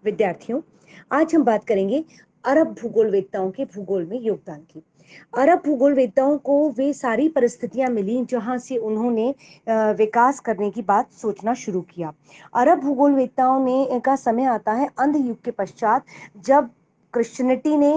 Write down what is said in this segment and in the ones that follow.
विद्यार्थियों, आज हम बात करेंगे अरब भूगोलवेत्ताओं के भूगोल में योगदान की। अरब भूगोलवेत्ताओं को वे सारी परिस्थितियां मिली जहां से उन्होंने विकास करने की बात सोचना शुरू किया। अरब भूगोलवेत्ताओं ने का समय आता है अंध युग के पश्चात, जब क्रिश्चियनिटी ने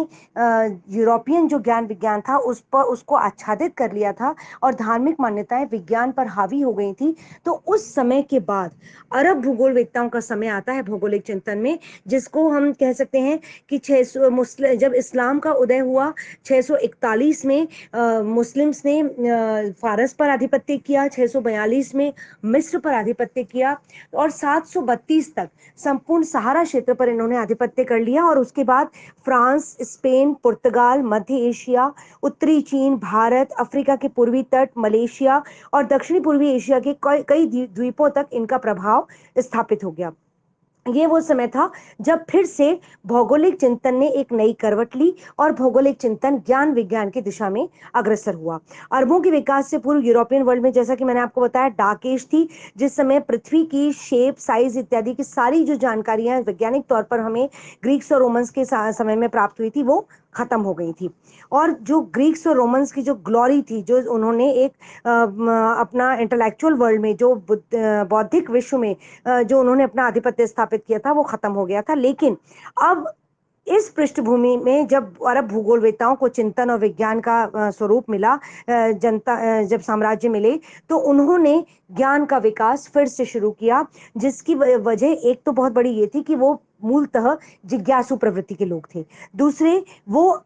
यूरोपियन जो ज्ञान विज्ञान था उस पर उसको आच्छादित कर लिया था और धार्मिक मान्यताएं विज्ञान पर हावी हो गई थी। तो उस समय के बाद अरब भूगोलवेत्ताओं का समय आता है भौगोलिक चिंतन में, जिसको हम कह सकते हैं कि 600 मुस्लिम जब इस्लाम का उदय हुआ 641 में मुस्लिम्स ने फारस पर आधिपत्य किया, 642 में मिस्र पर आधिपत्य किया और 732 तक संपूर्ण सहारा क्षेत्र पर इन्होंने आधिपत्य कर लिया। और उसके बाद फ्रांस, स्पेन, पुर्तगाल, मध्य एशिया, उत्तरी चीन, भारत, अफ्रीका के पूर्वी तट, मलेशिया और दक्षिणी पूर्वी एशिया के कई द्वीपों तक इनका प्रभाव स्थापित हो गया। ये वो समय था जब फिर से भौगोलिक चिंतन ने एक नई करवट ली और भौगोलिक चिंतन ज्ञान विज्ञान की दिशा में अग्रसर हुआ। अरबों के विकास से पूर्व यूरोपियन वर्ल्ड में, जैसा कि मैंने आपको बताया, डार्क एज थी, जिस समय पृथ्वी की शेप, साइज इत्यादि की सारी जो जानकारियां वैज्ञानिक तौर पर हमें ग्रीक्स और रोमन्स के समय में प्राप्त हुई थी, वो खत्म हो गई थी। और जो ग्रीक्स और रोमन्स की जो ग्लोरी थी, जो उन्होंने एक अपना इंटेलेक्चुअल वर्ल्ड में, जो बौद्धिक विश्व में जो उन्होंने अपना आधिपत्य स्थापित किया था, वो खत्म हो गया था। लेकिन अब इस पृष्ठभूमि में जब अरब भूगोलवेत्ताओं को चिंतन और विज्ञान का स्वरूप मिला, जब साम्राज्य मिले, तो उन्होंने ज्ञान का विकास फिर से शुरू किया, जिसकी वजह एक तो बहुत बड़ी ये थी कि वो मूलतः जिज्ञासु प्रवृत्ति के लोग थे। दूसरे, वो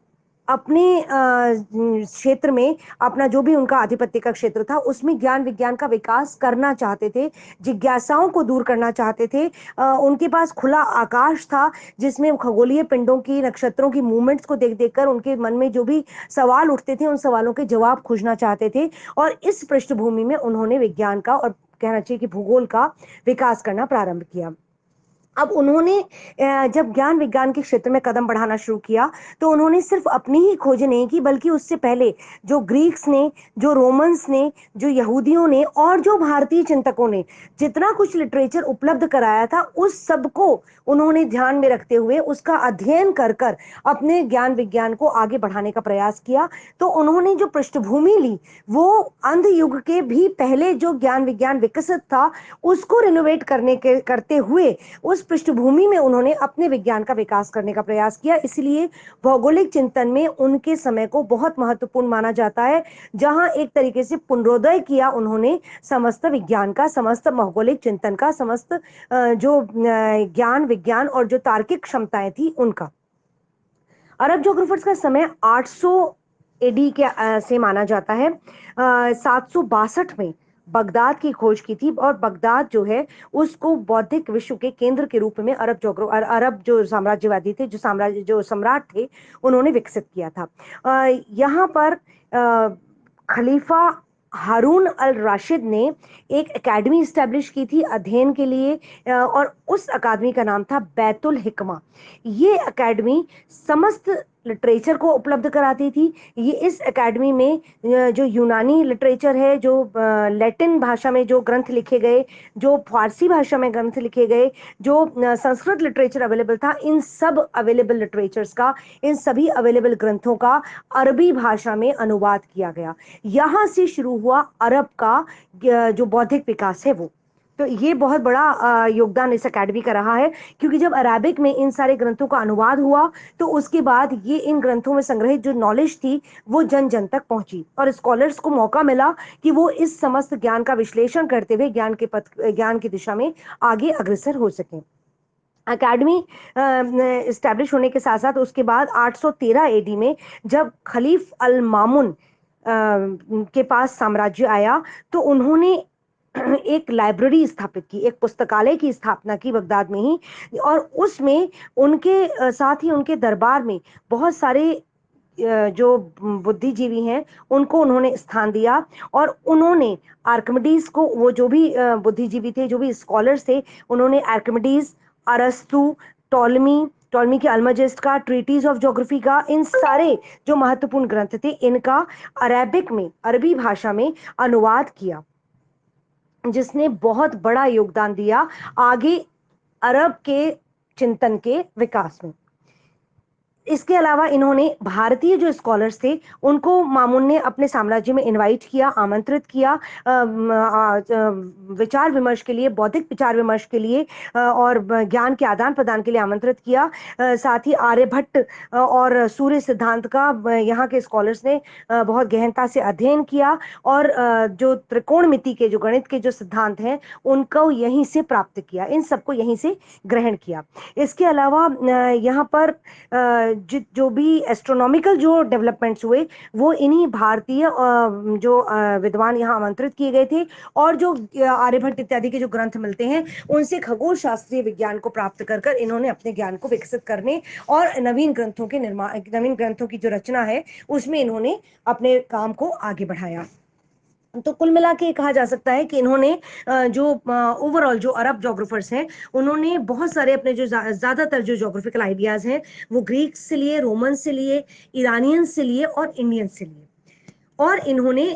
अपने क्षेत्र में, अपना जो भी उनका आधिपत्य का क्षेत्र था, उसमें ज्ञान विज्ञान का विकास करना चाहते थे, जिज्ञासाओं को दूर करना चाहते थे। उनके पास खुला आकाश था, जिसमें खगोलीय पिंडों की, नक्षत्रों की मूवमेंट्स को देख देखकर उनके मन में जो भी सवाल उठते थे, उन सवालों के जवाब खोजना चाहते थे। और इस पृष्ठभूमि में उन्होंने विज्ञान का, और कहना चाहिए कि भूगोल का विकास करना प्रारंभ किया। अब उन्होंने जब ज्ञान विज्ञान के क्षेत्र में कदम बढ़ाना शुरू किया, तो उन्होंने सिर्फ अपनी ही खोज नहीं की, बल्कि उससे पहले जो ग्रीक्स ने, जो रोमन्स ने, जो यहूदियों ने और जो भारतीय चिंतकों ने जितना कुछ लिटरेचर उपलब्ध कराया था, उस सबको उन्होंने ध्यान में रखते हुए उसका अध्ययन कर कर अपने ज्ञान विज्ञान को आगे बढ़ाने का प्रयास किया। तो उन्होंने जो पृष्ठभूमि ली, वो अंध युग के भी पहले जो ज्ञान विज्ञान विकसित था, उसको रिनोवेट करते हुए उस पृष्ठभूमि में उन्होंने अपने विज्ञान का विकास करने का प्रयास किया। इसलिए भौगोलिक चिंतन में उनके समय को बहुत महत्वपूर्ण माना जाता है, जहां एक तरीके से पुनरोदय किया उन्होंने समस्त विज्ञान का, समस्त भौगोलिक चिंतन का, समस्त जो ज्ञान विज्ञान और जो तार्किक क्षमताएं थी उनका। अरब ज्योग्राफर्स का समय 800 एडी के से माना जाता है। 762 में बगदाद की खोज की थी, और बगदाद जो है उसको बौद्धिक विश्व के केंद्र के रूप में अरब जो साम्राज्यवादी थे, जो सम्राट थे, उन्होंने विकसित किया था। यहाँ पर खलीफा हारून अल राशिद ने एक एकेडमी स्टैब्लिश की थी अध्ययन के लिए, और उस अकादमी का नाम था बैतुल हिकमा। ये एकेडमी समस्त लिटरेचर को उपलब्ध कराती थी। ये इस एकेडमी में जो यूनानी लिटरेचर है, जो लैटिन भाषा में जो ग्रंथ लिखे गए, जो फारसी भाषा में ग्रंथ लिखे गए, जो संस्कृत लिटरेचर अवेलेबल था, इन सब अवेलेबल लिटरेचर्स का, इन सभी अवेलेबल ग्रंथों का अरबी भाषा में अनुवाद किया गया। यहां से शुरू हुआ अरब का जो बौद्धिक विकास है वो। तो ये बहुत बड़ा योगदान इस एकेडमी का रहा है, क्योंकि जब अराबिक में इन सारे ग्रंथों का अनुवाद हुआ, तो उसके बाद ये इन ग्रंथों में संग्रहित जो नॉलेज थी, वो जन जन तक पहुंची, और स्कॉलर्स को मौका मिला कि वो इस समस्त ज्ञान का विश्लेषण करते हुए ज्ञान की दिशा में आगे अग्रसर हो सके। अकेडमी स्टैब्लिश होने के साथ साथ उसके बाद 813 एडी में जब खलीफ अल मामुन के पास साम्राज्य आया, तो उन्होंने एक लाइब्रेरी स्थापित की, एक पुस्तकालय की स्थापना की बगदाद में ही। और उसमें उनके साथ ही उनके दरबार में बहुत सारे जो बुद्धिजीवी हैं, उनको उन्होंने स्थान दिया। और उन्होंने आर्किमिडीज को, वो जो भी बुद्धिजीवी थे, जो भी स्कॉलर्स थे, उन्होंने आर्किमिडीज, अरस्तु, टॉलमी के अल्मजस्ट का, ट्रीटीज ऑफ ज्योग्राफी का, इन सारे जो महत्वपूर्ण ग्रंथ थे, इनका अरेबिक में, अरबी भाषा में अनुवाद किया, जिसने बहुत बड़ा योगदान दिया आगे अरब के चिंतन के विकास में। इसके अलावा इन्होंने भारतीय जो स्कॉलर्स थे उनको मामून ने अपने साम्राज्य में इनवाइट किया, आमंत्रित किया विचार विमर्श के लिए, बौद्धिक विचार विमर्श के लिए और ज्ञान के आदान प्रदान के लिए आमंत्रित किया। साथ ही आर्यभट्ट और सूर्य सिद्धांत का यहाँ के स्कॉलर्स ने बहुत गहनता से अध्ययन किया और जो त्रिकोणमिति के, जो गणित के जो सिद्धांत हैं उनको यहीं से प्राप्त किया, इन सबको यहीं से ग्रहण किया। इसके अलावा यहाँ पर जो भी एस्ट्रोनॉमिकल जो डेवलपमेंट्स हुए वो इन्हीं भारतीय जो विद्वान यहाँ आमंत्रित किए गए थे और जो आर्यभट्ट इत्यादि के जो ग्रंथ मिलते हैं उनसे खगोल शास्त्रीय विज्ञान को प्राप्त कर कर इन्होंने अपने ज्ञान को विकसित करने और नवीन ग्रंथों के निर्माण, नवीन ग्रंथों की जो रचना है उसमें इन्होंने अपने काम को आगे बढ़ाया। तो कुल मिला के कहा जा सकता है कि इन्होंने जो ओवरऑल जो अरब जोग्राफर्स हैं उन्होंने बहुत सारे अपने जो ज्यादातर जो जोग्राफिकल आइडियाज हैं वो ग्रीक से लिए, रोमन से लिए, ईरानियन से लिए और इंडियन से लिए, और इन्होंने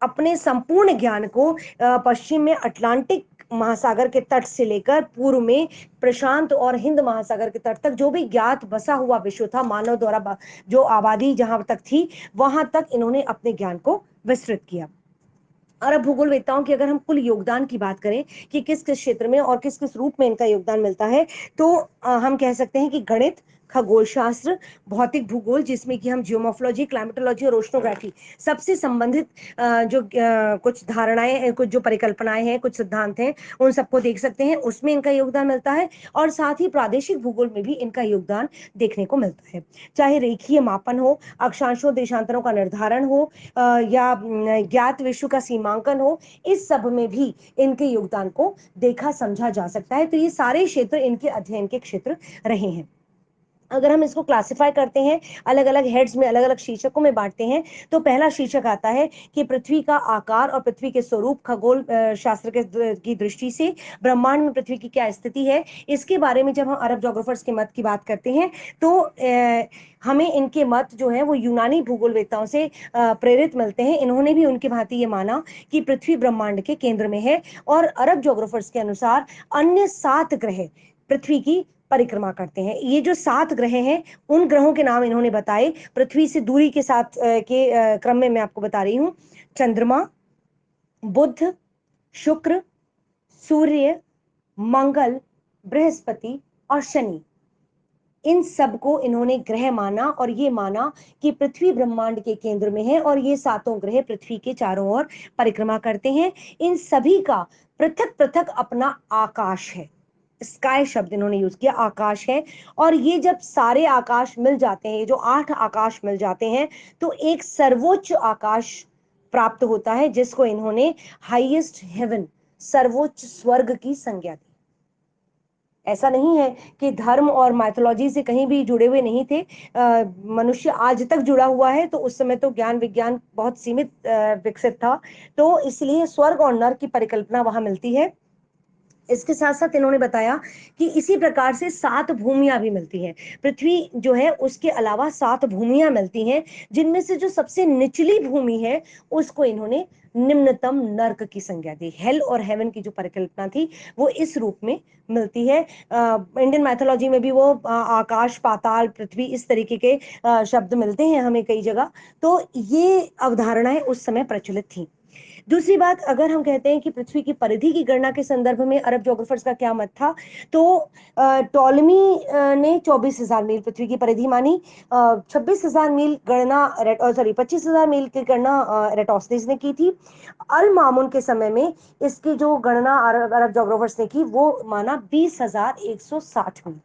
अपने संपूर्ण ज्ञान को पश्चिम में अटलांटिक महासागर के तट से लेकर पूर्व में प्रशांत और हिंद महासागर के तट तक जो भी ज्ञात बसा हुआ विश्व था, मानव द्वारा जो आबादी जहां तक थी वहां तक इन्होंने अपने ज्ञान को विस्तृत किया। अरब भूगोलवेत्ताओं की अगर हम कुल योगदान की बात करें कि किस किस क्षेत्र में और किस किस रूप में इनका योगदान मिलता है, तो हम कह सकते हैं कि गणित, खगोल शास्त्र, भौतिक भूगोल जिसमें कि हम जियोमोर्फोलॉजी, क्लाइमेटोलॉजी और ओशनोग्राफी सबसे संबंधित जो कुछ धारणाएं, कुछ जो परिकल्पनाएं हैं, कुछ सिद्धांत हैं, उन सबको देख सकते हैं, उसमें इनका योगदान मिलता है। और साथ ही प्रादेशिक भूगोल में भी इनका योगदान देखने को मिलता है, चाहे रेखीय मापन हो, अक्षांशों देशांतरों का निर्धारण हो या ज्ञात विश्व का सीमांकन हो, इस सब में भी इनके योगदान को देखा समझा जा सकता है। तो ये सारे क्षेत्र इनके अध्ययन के क्षेत्र रहे हैं। अगर हम इसको क्लासिफाई करते हैं, अलग अलग हेड्स में, अलग अलग शीर्षकों में बांटते हैं, तो पहला शीर्षक आता है कि पृथ्वी का आकार और पृथ्वी के स्वरूप खगोल शास्त्र की दृष्टि से ब्रह्मांड में पृथ्वी की क्या स्थिति है, इसके बारे में जब हम अरब जोग्राफर्स के मत की बात करते हैं तो हमें इनके मत जो है वो यूनानी भूगोलवेत्ताओं से प्रेरित मिलते हैं। इन्होंने भी उनके भांति ये माना कि पृथ्वी ब्रह्मांड के केंद्र में है और अरब जोग्राफर्स के अनुसार अन्य 7 ग्रह पृथ्वी की परिक्रमा करते हैं। ये जो 7 ग्रह हैं उन ग्रहों के नाम इन्होंने बताए पृथ्वी से दूरी के साथ के क्रम में मैं आपको बता रही हूं। चंद्रमा, बुध, शुक्र, सूर्य, मंगल, बृहस्पति और शनि, इन सबको इन्होंने ग्रह माना और ये माना कि पृथ्वी ब्रह्मांड के केंद्र में है और ये 7 ग्रह पृथ्वी के चारों ओर परिक्रमा करते हैं। इन सभी का पृथक पृथक अपना आकाश है, स्काई शब्द इन्होंने यूज किया, आकाश है। और ये जब सारे आकाश मिल जाते हैं, जो 8 आकाश मिल जाते हैं, तो एक सर्वोच्च आकाश प्राप्त होता है जिसको इन्होंने हाईएस्ट हेवन, सर्वोच्च स्वर्ग की संज्ञा दी। ऐसा नहीं है कि धर्म और माइथोलॉजी से कहीं भी जुड़े हुए नहीं थे, मनुष्य आज तक जुड़ा हुआ है, तो उस समय तो ज्ञान विज्ञान बहुत सीमित विकसित था, तो इसलिए स्वर्ग और नर्क की परिकल्पना वहां मिलती है। इसके साथ साथ इन्होंने बताया कि इसी प्रकार से 7 भूमियां भी मिलती हैं। पृथ्वी जो है उसके अलावा 7 भूमियां मिलती हैं, जिनमें से जो सबसे निचली भूमि है उसको इन्होंने निम्नतम नर्क की संज्ञा दी। हेल और हेवन की जो परिकल्पना थी वो इस रूप में मिलती है। इंडियन मैथोलॉजी में भी वो आकाश, पाताल, पृथ्वी, इस तरीके के शब्द मिलते हैं हमें कई जगह। तो ये अवधारणाएं उस समय प्रचलित थी। दूसरी बात, अगर हम कहते हैं कि पृथ्वी की परिधि की गणना के संदर्भ में अरब जोग्राफर्स का क्या मत था, तो टॉलमी ने 24,000 मील पृथ्वी की परिधि मानी। 26,000 मील गणना, सॉरी 25,000 मील की गणना एराटोस्थेनेस ने की थी। अल मामून के समय में इसकी जो गणना अरब जोग्राफर्स ने की वो माना 20,160 मील।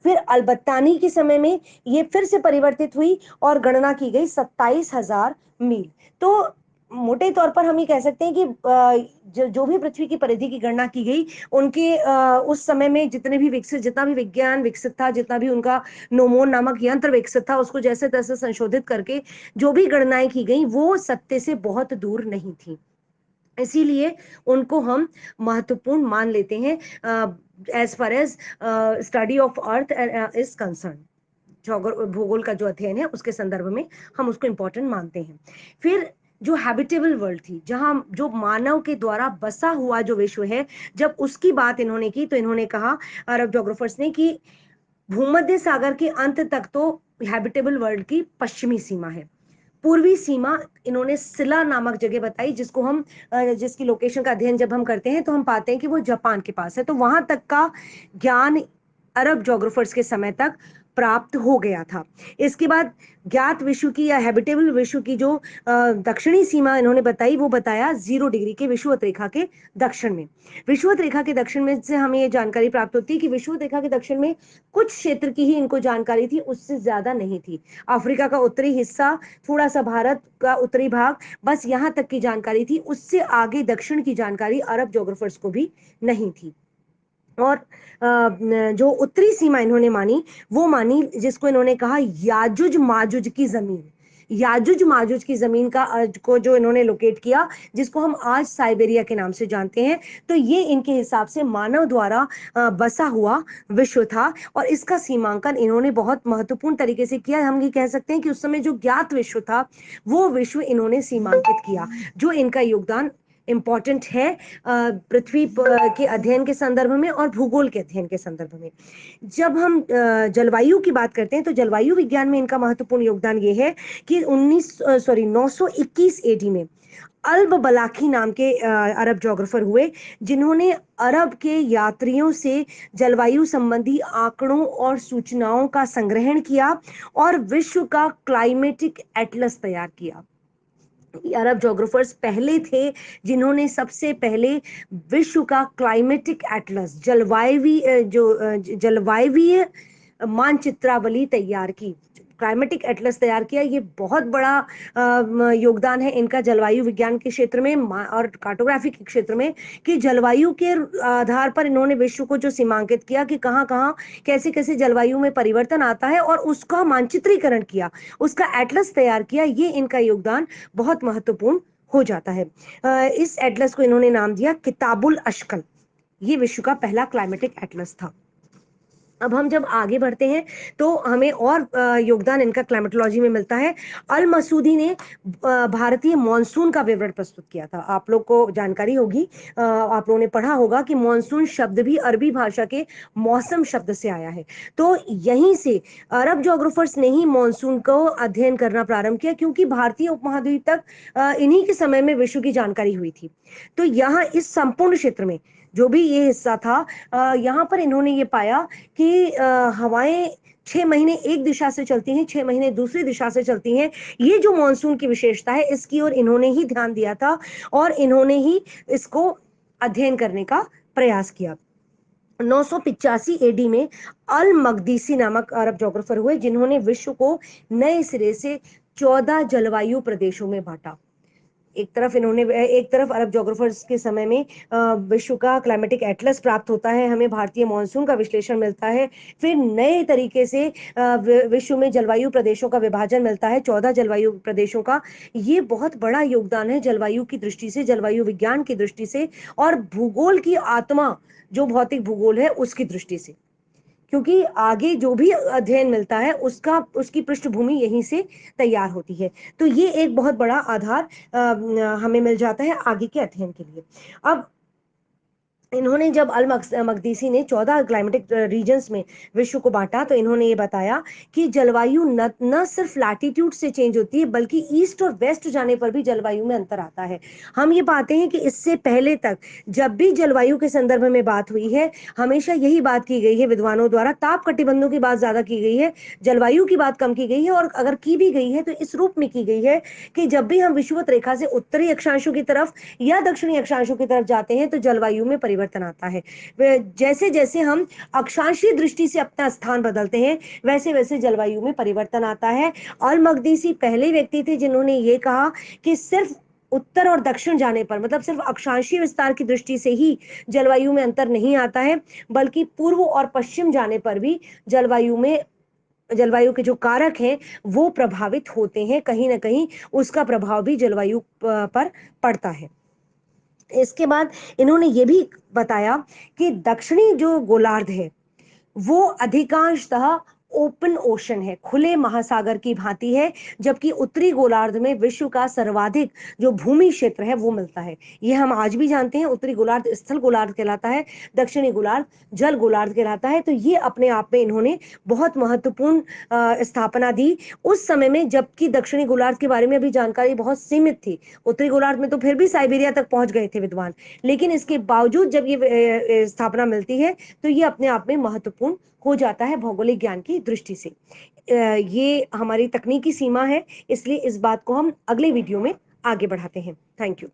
फिर अलबत्तानी के समय में ये फिर से परिवर्तित हुई और गणना की गई 27,000 मील। तो मोटे तौर पर हम ये कह सकते हैं कि जो भी पृथ्वी की परिधि की गणना की गई, उनके उस समय में जितने भी विकसित, जितना भी विज्ञान विकसित था, जितना भी उनका नोमोन नामक यंत्र विकसित था, उसको जैसे तैसे संशोधित करके जो भी गणनाएं की गई वो सत्य से बहुत दूर नहीं थी। इसीलिए उनको हम महत्वपूर्ण मान लेते हैं as far as study of earth is concern. भूगोल का जो अध्ययन है उसके संदर्भ में हम उसको इंपॉर्टेंट मानते हैं। फिर जो हैबिटेबल वर्ल्ड थी, जहां जो मानव के द्वारा बसा हुआ जो विश्व है, जब उसकी बात इन्होंने की तो इन्होंने कहा, अरब जोग्राफर्स ने, कि भूमध्य सागर के अंत तक तो हैबिटेबल वर्ल्ड की पश्चिमी सीमा है। पूर्वी सीमा इन्होंने सिला नामक जगह बताई, जिसको हम जिसकी लोकेशन का अध्ययन जब हम करते हैं तो हम पाते हैं कि वो जापान के पास है। तो वहां तक का ज्ञान अरब जोग्राफर्स के समय तक प्राप्त हो गया था। इसके बाद ज्ञात विश्व की या हैबिटेबल विश्व की जो दक्षिणी सीमा इन्होंने बताई, वो बताया 0 डिग्री के विषुवत रेखा के दक्षिण में। विषुवत रेखा के दक्षिण में से हमें ये जानकारी प्राप्त होती है कि विषुवत रेखा के दक्षिण में कुछ क्षेत्र की ही इनको जानकारी थी, उससे ज्यादा नहीं थी। अफ्रीका का उत्तरी हिस्सा, थोड़ा सा भारत का उत्तरी भाग, बस यहां तक की जानकारी थी। उससे आगे दक्षिण की जानकारी अरब जोग्राफर्स को भी नहीं थी। और जो उत्तरी सीमा इन्होंने मानी, वो मानी जिसको इन्होंने कहा याजुज माजुज की जमीन। याजुज माजुज की जमीन का को जो इन्होंने लोकेट किया, जिसको हम आज साइबेरिया के नाम से जानते हैं। तो ये इनके हिसाब से मानव द्वारा बसा हुआ विश्व था, और इसका सीमांकन इन्होंने बहुत महत्वपूर्ण तरीके से किया। हम ये कह सकते हैं कि उस समय जो ज्ञात विश्व था, वो विश्व इन्होंने सीमांकित किया, जो इनका योगदान इंपॉर्टेंट है पृथ्वी के अध्ययन के संदर्भ में और भूगोल के अध्ययन के संदर्भ में। जब हम जलवायु की बात करते हैं तो जलवायु विज्ञान में इनका महत्वपूर्ण योगदान ये है कि 921 एडी में अल्ब बलाखी नाम के अरब जोग्राफर हुए, जिन्होंने अरब के यात्रियों से जलवायु संबंधी आंकड़ों और सूचनाओं का संग्रहण किया और विश्व का क्लाइमेटिक एटलस तैयार किया। अरब जोग्राफर्स पहले थे जिन्होंने सबसे पहले विश्व का क्लाइमेटिक एटलस, जलवायवीय मानचित्रावली तैयार की, क्लाइमेटिक एटलस तैयार किया। ये बहुत बड़ा योगदान है इनका जलवायु विज्ञान के क्षेत्र में और कार्टोग्राफी के क्षेत्र में, कि जलवायु के आधार पर इन्होंने विश्व को जो सीमांकित किया कि कहाँ कहाँ कैसे कैसे जलवायु में परिवर्तन आता है, और उसका मानचित्रीकरण किया, उसका एटलस तैयार किया। ये इनका योगदान बहुत महत्वपूर्ण हो जाता है। इस एटलस को इन्होंने नाम दिया किताबुल अशकल। ये विश्व का पहला क्लाइमेटिक एटलस था। अब हम जब आगे बढ़ते हैं तो हमें और योगदान इनका क्लाइमेटोलॉजी में मिलता है। अल मसूदी ने भारतीय मॉनसून का विवरण प्रस्तुत किया था। आप लोग को जानकारी होगी, आप लोगों ने पढ़ा होगा कि मॉनसून शब्द भी अरबी भाषा के मौसम शब्द से आया है। तो यहीं से अरब जोग्राफर्स ने ही मॉनसून को अध्ययन करना प्रारंभ किया, क्योंकि भारतीय उपमहाद्वीप तक इन्हीं के समय में विश्व की जानकारी हुई थी। तो यहाँ इस संपूर्ण क्षेत्र में जो भी ये हिस्सा था, यहाँ पर इन्होंने ये पाया कि हवाएं 6 महीने एक दिशा से चलती हैं, 6 महीने दूसरी दिशा से चलती हैं। ये जो मानसून की विशेषता है, इसकी ओर इन्होंने ही ध्यान दिया था और इन्होंने ही इसको अध्ययन करने का प्रयास किया। 985 एडी में अल मकदीसी नामक अरब जोग्राफर हुए, जिन्होंने विश्व को नए सिरे से 14 जलवायु प्रदेशों में बांटा। एक तरफ अरब जोग्राफर्स के समय में विश्व का क्लाइमेटिक एटलस प्राप्त होता है, हमें भारतीय मॉनसून का विश्लेषण मिलता है, फिर नए तरीके से विश्व में जलवायु प्रदेशों का विभाजन मिलता है, 14 जलवायु प्रदेशों का। ये बहुत बड़ा योगदान है जलवायु की दृष्टि से, जलवायु विज्ञान की दृष्टि से, और भूगोल की आत्मा जो भौतिक भूगोल है उसकी दृष्टि से, क्योंकि आगे जो भी अध्ययन मिलता है उसकी पृष्ठभूमि यहीं से तैयार होती है। तो ये एक बहुत बड़ा आधार हमें मिल जाता है आगे के अध्ययन के लिए। अब इन्होंने जब अल मकदीसी ने 14 क्लाइमेटिक रीजन्स में विश्व को बांटा, तो इन्होंने ये बताया कि जलवायु न सिर्फ लैटिट्यूड से चेंज होती है, बल्कि ईस्ट और वेस्ट जाने पर भी जलवायु में अंतर आता है। हम ये पाते हैं कि इससे पहले तक जब भी जलवायु के संदर्भ में बात हुई है, हमेशा यही बात की गई है विद्वानों द्वारा, ताप कटिबंधों की बात ज्यादा की गई है, जलवायु की बात कम की गई है, और अगर की भी गई है तो इस रूप में की गई है कि जब भी हम विषुवत रेखा से उत्तरी अक्षांशों की तरफ या दक्षिणी अक्षांशों की तरफ जाते हैं तो जलवायु में परिवर्तन आता है। जैसे जैसे हम अक्षांशीय दृष्टि से अपना स्थान बदलते हैं, वैसे वैसे जलवायु में परिवर्तन आता है। अल मकदीसी पहले व्यक्ति थे जिन्होंने ये कहा कि सिर्फ उत्तर और दक्षिण जाने पर, मतलब सिर्फ अक्षांशीय विस्तार की दृष्टि से ही जलवायु में अंतर नहीं आता है, बल्कि पूर्व और पश्चिम जाने पर भी जलवायु के जो कारक हैं वो प्रभावित होते हैं, कहीं ना कहीं उसका प्रभाव भी जलवायु पर पड़ता है। इसके बाद इन्होंने ये भी बताया कि दक्षिणी जो गोलार्ध है वो अधिकांशतः ओपन ओशन है, खुले महासागर की भांति है, जबकि उत्तरी गोलार्ध में विश्व का सर्वाधिक जो भूमि क्षेत्र है वो मिलता है। ये हम आज भी जानते हैं, उत्तरी गोलार्ध स्थल गोलार्ध कहलाता है, दक्षिणी गोलार्ध जल गोलार्ध कहलाता है। तो ये अपने आप में इन्होंने बहुत महत्वपूर्ण स्थापना दी उस समय में, जबकि दक्षिणी गोलार्ध के बारे में अभी जानकारी बहुत सीमित थी। उत्तरी गोलार्ध में तो फिर भी साइबेरिया तक पहुंच गए थे विद्वान, लेकिन इसके बावजूद जब ये स्थापना मिलती है तो ये अपने आप में महत्वपूर्ण हो जाता है भौगोलिक ज्ञान की दृष्टि से। ये हमारी तकनीकी सीमा है, इसलिए इस बात को हम अगले वीडियो में आगे बढ़ाते हैं। Thank you.